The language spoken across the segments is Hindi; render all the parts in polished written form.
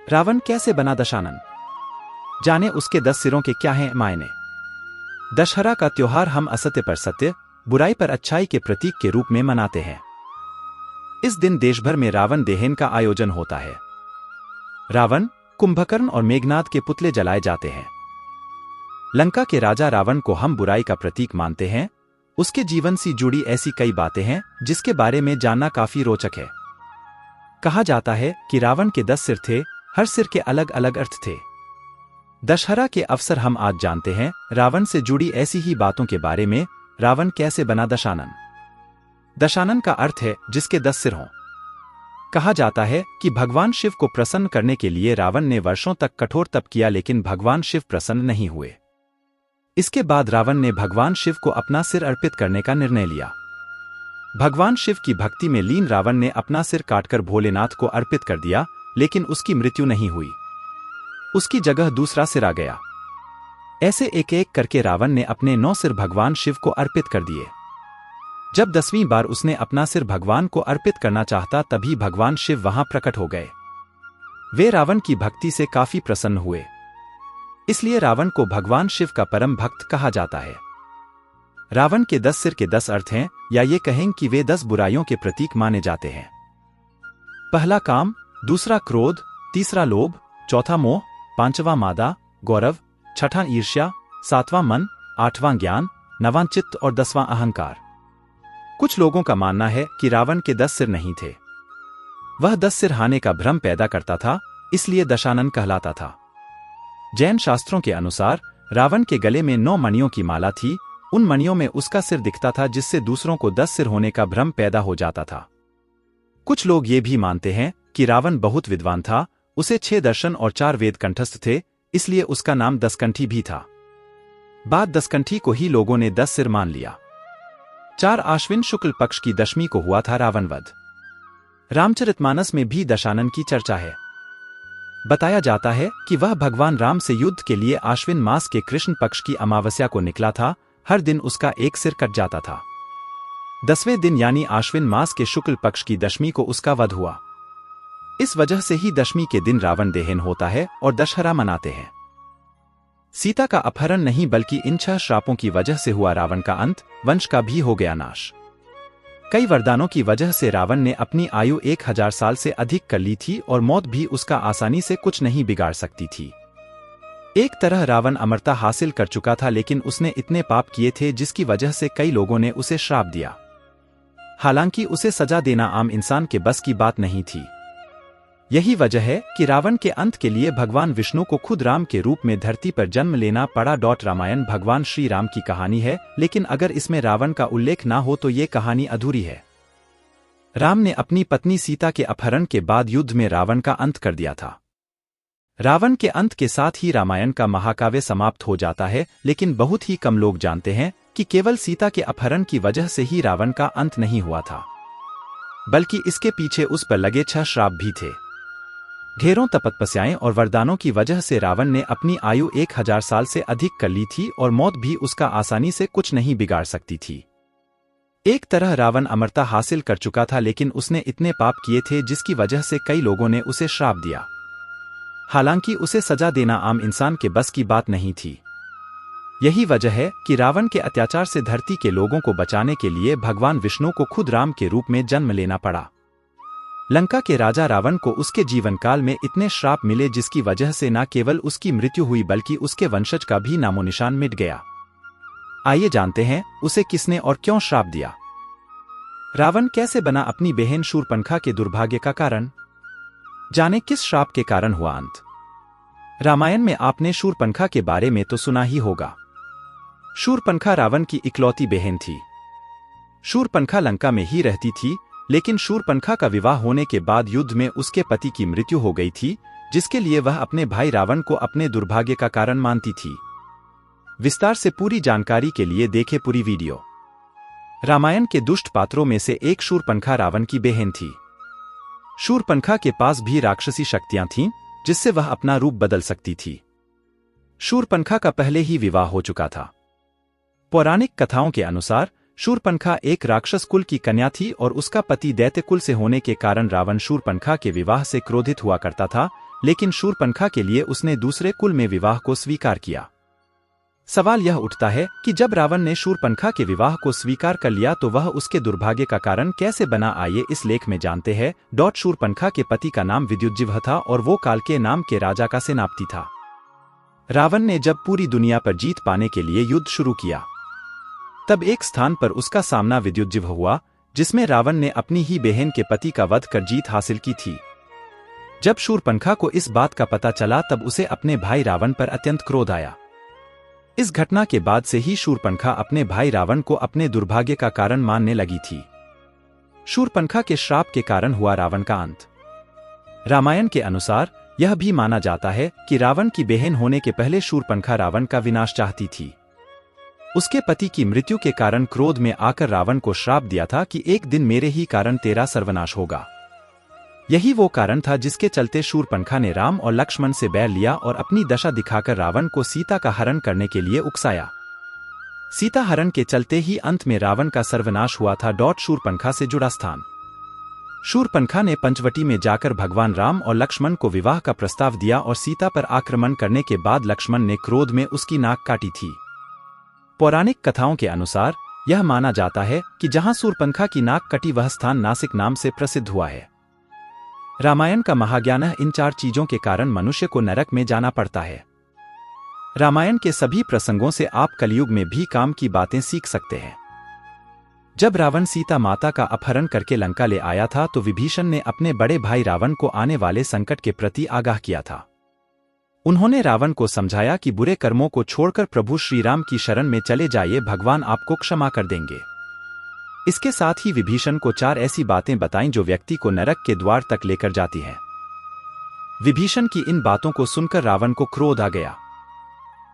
रावण कैसे बना दशानन? जाने उसके 10 सिरों के क्या हैं मायने। दशहरा का त्योहार हम असत्य पर सत्य, बुराई पर अच्छाई के प्रतीक के रूप में मनाते हैं। इस दिन देश भर में रावण दहन का आयोजन होता है। रावण, कुंभकर्ण और मेघनाद के पुतले जलाए जाते हैं। लंका के राजा रावण को हम बुराई का प्रतीक मानते हैं। उसके जीवन से जुड़ी ऐसी कई बातें हैं जिसके बारे में जानना काफी रोचक है। कहा जाता है कि रावण के 10 सिर थे, हर सिर के अलग अलग अर्थ थे। दशहरा के अवसर हम आज जानते हैं रावण से जुड़ी ऐसी ही बातों के बारे में। रावण कैसे बना दशानन? दशानन का अर्थ है जिसके 10 सिर हों। कहा जाता है कि भगवान शिव को प्रसन्न करने के लिए रावण ने वर्षों तक कठोर तप किया, लेकिन भगवान शिव प्रसन्न नहीं हुए। इसके बाद रावण ने भगवान शिव को अपना सिर अर्पित करने का निर्णय लिया। भगवान शिव की भक्ति में लीन रावण ने अपना सिर काटकर भोलेनाथ को अर्पित कर दिया, लेकिन उसकी मृत्यु नहीं हुई। उसकी जगह दूसरा सिर आ गया। ऐसे एक एक करके रावण ने अपने 9 सिर भगवान शिव को अर्पित कर दिए। जब 10वीं बार उसने अपना सिर भगवान को अर्पित करना चाहता, तभी भगवान शिव वहां प्रकट हो गए। वे रावण की भक्ति से काफी प्रसन्न हुए, इसलिए रावण को भगवान शिव का परम भक्त कहा जाता है। रावण के 10 सिर के 10 अर्थ हैं, या ये कहें कि वे 10 बुराइयों के प्रतीक माने जाते हैं। पहला काम, दूसरा क्रोध, तीसरा लोभ, चौथा मोह, पांचवां मादा, गौरव, छठा ईर्ष्या, 7वां मन, 8वां ज्ञान, 9वां चित्त और 10वां अहंकार। कुछ लोगों का मानना है कि रावण के 10 सिर नहीं थे। वह 10 सिर हाने का भ्रम पैदा करता था, इसलिए दशानन कहलाता था। जैन शास्त्रों के अनुसार रावण के गले में 9 मणियों की माला थी। उन मणियों में उसका सिर दिखता था, जिससे दूसरों को 10 सिर होने का भ्रम पैदा हो जाता था। कुछ लोग ये भी मानते हैं कि रावण बहुत विद्वान था। उसे 6 दर्शन और 4 वेद कंठस्थ थे, इसलिए उसका नाम दसकंठी भी था। बाद दसकंठी को ही लोगों ने 10 सिर मान लिया। 4 आश्विन शुक्ल पक्ष की दशमी को हुआ था रावण वध। रामचरितमानस में भी दशानन की चर्चा है। बताया जाता है कि वह भगवान राम से युद्ध के लिए आश्विन मास के कृष्ण पक्ष की अमावस्या को निकला था। हर दिन उसका एक सिर कट जाता था। 10वें दिन यानी आश्विन मास के शुक्ल पक्ष की दशमी को उसका वध हुआ। इस वजह से ही दशमी के दिन रावण दहन होता है और दशहरा मनाते हैं। सीता का अपहरण नहीं, बल्कि इन 6 श्रापों की वजह से हुआ रावण का अंत। वंश का भी हो गया नाश। कई वरदानों की वजह से रावण ने अपनी आयु 1000 साल से अधिक कर ली थी, और मौत भी उसका आसानी से कुछ नहीं बिगाड़ सकती थी। एक तरह रावण अमरता हासिल कर चुका था, लेकिन उसने इतने पाप किए थे जिसकी वजह से कई लोगों ने उसे श्राप दिया। हालांकि उसे सजा देना आम इंसान के बस की बात नहीं थी। यही वजह है कि रावण के अंत के लिए भगवान विष्णु को खुद राम के रूप में धरती पर जन्म लेना पड़ा। रामायण भगवान श्री राम की कहानी है, लेकिन अगर इसमें रावण का उल्लेख ना हो तो ये कहानी अधूरी है। राम ने अपनी पत्नी सीता के अपहरण के बाद युद्ध में रावण का अंत कर दिया था। रावण के अंत के साथ ही रामायण का महाकाव्य समाप्त हो जाता है, लेकिन बहुत ही कम लोग जानते हैं कि केवल सीता के अपहरण की वजह से ही रावण का अंत नहीं हुआ था, बल्कि इसके पीछे उस पर लगे 6 श्राप भी थे। ढेरों तपस्याएं और वरदानों की वजह से रावण ने अपनी आयु 1000 साल से अधिक कर ली थी, और मौत भी उसका आसानी से कुछ नहीं बिगाड़ सकती थी। एक तरह रावण अमरता हासिल कर चुका था, लेकिन उसने इतने पाप किए थे जिसकी वजह से कई लोगों ने उसे श्राप दिया। हालांकि उसे सजा देना आम इंसान के बस की बात नहीं थी। यही वजह है कि रावण के अत्याचार से धरती के लोगों को बचाने के लिए भगवान विष्णु को खुद राम के रूप में जन्म लेना पड़ा। लंका के राजा रावण को उसके जीवन काल में इतने श्राप मिले, जिसकी वजह से न केवल उसकी मृत्यु हुई बल्कि उसके वंशज का भी नामोनिशान मिट गया। आइए जानते हैं उसे किसने और क्यों श्राप दिया। रावण कैसे बना अपनी बहन शूर्पणखा के दुर्भाग्य का कारण? जाने किस श्राप के कारण हुआ अंत। रामायण में आपने शूर्पणखा के बारे में तो सुना ही होगा। शूर्पणखा रावण की इकलौती बहन थी। शूर्पणखा लंका में ही रहती थी, लेकिन शूर्पणखा का विवाह होने के बाद युद्ध में उसके पति की मृत्यु हो गई थी, जिसके लिए वह अपने भाई रावण को अपने दुर्भाग्य का कारण मानती थी। विस्तार से पूरी जानकारी के लिए देखें पूरी वीडियो। रामायण के दुष्ट पात्रों में से एक शूर्पणखा रावण की बहन थी। शूर्पणखा के पास भी राक्षसी शक्तियां थीं, जिससे वह अपना रूप बदल सकती थी। शूर्पणखा का पहले ही विवाह हो चुका था। पौराणिक कथाओं के अनुसार शूर्पणखा एक राक्षस कुल की कन्या थी, और उसका पति दैत्य कुल से होने के कारण रावण शूर्पणखा के विवाह से क्रोधित हुआ करता था, लेकिन शूर्पणखा के लिए उसने दूसरे कुल में विवाह को स्वीकार किया। सवाल यह उठता है कि जब रावण ने शूर्पणखा के विवाह को स्वीकार कर लिया तो वह उसके दुर्भाग्य का कारण कैसे बना, आइए इस लेख में जानते हैं। शूर्पणखा के पति का नाम विद्युज्जिह्व था और वो कालकेय नाम के राजा का सेनापति था। रावण ने जब पूरी दुनिया पर जीत पाने के लिए युद्ध शुरू किया, तब एक स्थान पर उसका सामना विद्युज्जिह्व हुआ, जिसमें रावण ने अपनी ही बहन के पति का वध कर जीत हासिल की थी। जब शूर्पणखा को इस बात का पता चला तब उसे अपने भाई रावण पर अत्यंत क्रोध आया। इस घटना के बाद से ही शूर्पणखा अपने भाई रावण को अपने दुर्भाग्य का कारण मानने लगी थी। शूर्पणखा के श्राप के कारण हुआ रावण का अंत। रामायण के अनुसार यह भी माना जाता है कि रावण की बहन होने के पहले शूर्पणखा रावण का विनाश चाहती थी। उसके पति की मृत्यु के कारण क्रोध में आकर रावण को श्राप दिया था कि एक दिन मेरे ही कारण तेरा सर्वनाश होगा। यही वो कारण था जिसके चलते शूर्पणखा ने राम और लक्ष्मण से बैर लिया और अपनी दशा दिखाकर रावण को सीता का हरण करने के लिए उकसाया। सीता हरण के चलते ही अंत में रावण का सर्वनाश हुआ था। शूर्पणखा से जुड़ा स्थान। शूर्पणखा ने पंचवटी में जाकर भगवान राम और लक्ष्मण को विवाह का प्रस्ताव दिया और सीता पर आक्रमण करने के बाद लक्ष्मण ने क्रोध में उसकी नाक काटी थी। पौराणिक कथाओं के अनुसार यह माना जाता है कि जहां शूर्पणखा की नाक कटी वह स्थान नासिक नाम से प्रसिद्ध हुआ है। रामायण का महाज्ञान इन 4 चीजों के कारण मनुष्य को नरक में जाना पड़ता है। रामायण के सभी प्रसंगों से आप कलयुग में भी काम की बातें सीख सकते हैं। जब रावण सीता माता का अपहरण करके लंका ले आया था तो विभीषण ने अपने बड़े भाई रावण को आने वाले संकट के प्रति आगाह किया था। उन्होंने रावण को समझाया कि बुरे कर्मों को छोड़कर प्रभु श्रीराम की शरण में चले जाइए, भगवान आपको क्षमा कर देंगे। इसके साथ ही विभीषण को 4 ऐसी बातें बताईं जो व्यक्ति को नरक के द्वार तक लेकर जाती हैं। विभीषण की इन बातों को सुनकर रावण को क्रोध आ गया।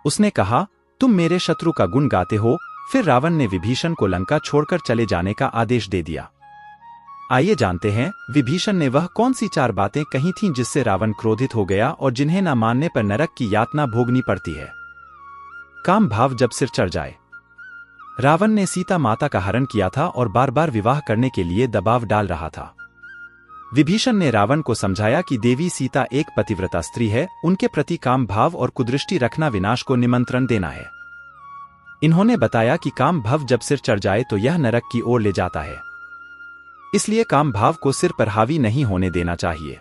उसने कहा, तुम मेरे शत्रु का गुण गाते हो। फिर रावण ने विभीषण को लंका छोड़कर चले जाने का आदेश दे दिया। आइए जानते हैं विभीषण ने वह कौन सी 4 बातें कही थीं जिससे रावण क्रोधित हो गया और जिन्हें न मानने पर नरक की यातना भोगनी पड़ती है। काम भाव जब सिर चढ़ जाए। रावण ने सीता माता का हरण किया था और बार बार विवाह करने के लिए दबाव डाल रहा था। विभीषण ने रावण को समझाया कि देवी सीता एक पतिव्रता स्त्री है, उनके प्रति काम भाव और कुदृष्टि रखना विनाश को निमंत्रण देना है। इन्होंने बताया कि काम भाव जब सिर चढ़ जाए तो यह नरक की ओर ले जाता है, इसलिए काम भाव को सिर पर हावी नहीं होने देना चाहिए।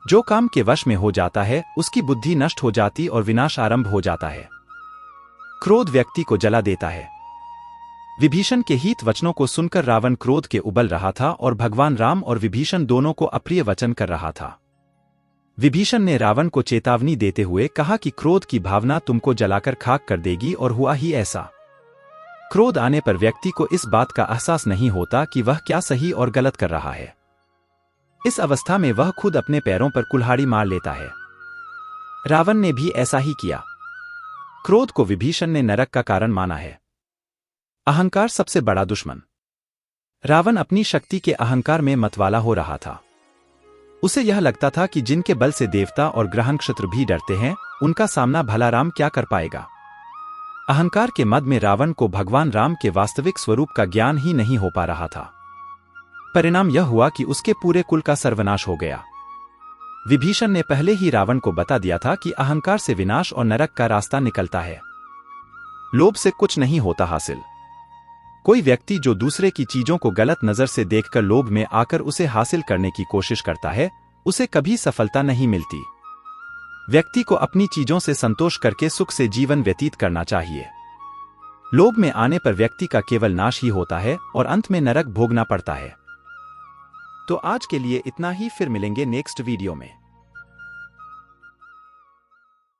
जो काम के वश में हो जाता है उसकी बुद्धि नष्ट हो जाती और विनाश आरंभ हो जाता है। क्रोध व्यक्ति को जला देता है। विभीषण के हित वचनों को सुनकर रावण क्रोध के उबल रहा था और भगवान राम और विभीषण दोनों को अप्रिय वचन कर रहा था। विभीषण ने रावण को चेतावनी देते हुए कहा कि क्रोध की भावना तुमको जलाकर खाक कर देगी, और हुआ ही ऐसा। क्रोध आने पर व्यक्ति को इस बात का एहसास नहीं होता कि वह क्या सही और गलत कर रहा है। इस अवस्था में वह खुद अपने पैरों पर कुल्हाड़ी मार लेता है। रावण ने भी ऐसा ही किया। क्रोध को विभीषण ने नरक का कारण माना है। अहंकार सबसे बड़ा दुश्मन। रावण अपनी शक्ति के अहंकार में मतवाला हो रहा था। उसे यह लगता था कि जिनके बल से देवता और ग्रह नक्षत्र भी डरते हैं, उनका सामना भला राम क्या कर पाएगा। अहंकार के मद में रावण को भगवान राम के वास्तविक स्वरूप का ज्ञान ही नहीं हो पा रहा था। परिणाम यह हुआ कि उसके पूरे कुल का सर्वनाश हो गया। विभीषण ने पहले ही रावण को बता दिया था कि अहंकार से विनाश और नरक का रास्ता निकलता है। लोभ से कुछ नहीं होता हासिल। कोई व्यक्ति जो दूसरे की चीजों को गलत नजर से देखकर लोभ में आकर उसे हासिल करने की कोशिश करता है, उसे कभी सफलता नहीं मिलती। व्यक्ति को अपनी चीजों से संतोष करके सुख से जीवन व्यतीत करना चाहिए। लोभ में आने पर व्यक्ति का केवल नाश ही होता है और अंत में नरक भोगना पड़ता है। तो आज के लिए इतना ही, फिर मिलेंगे नेक्स्ट वीडियो में।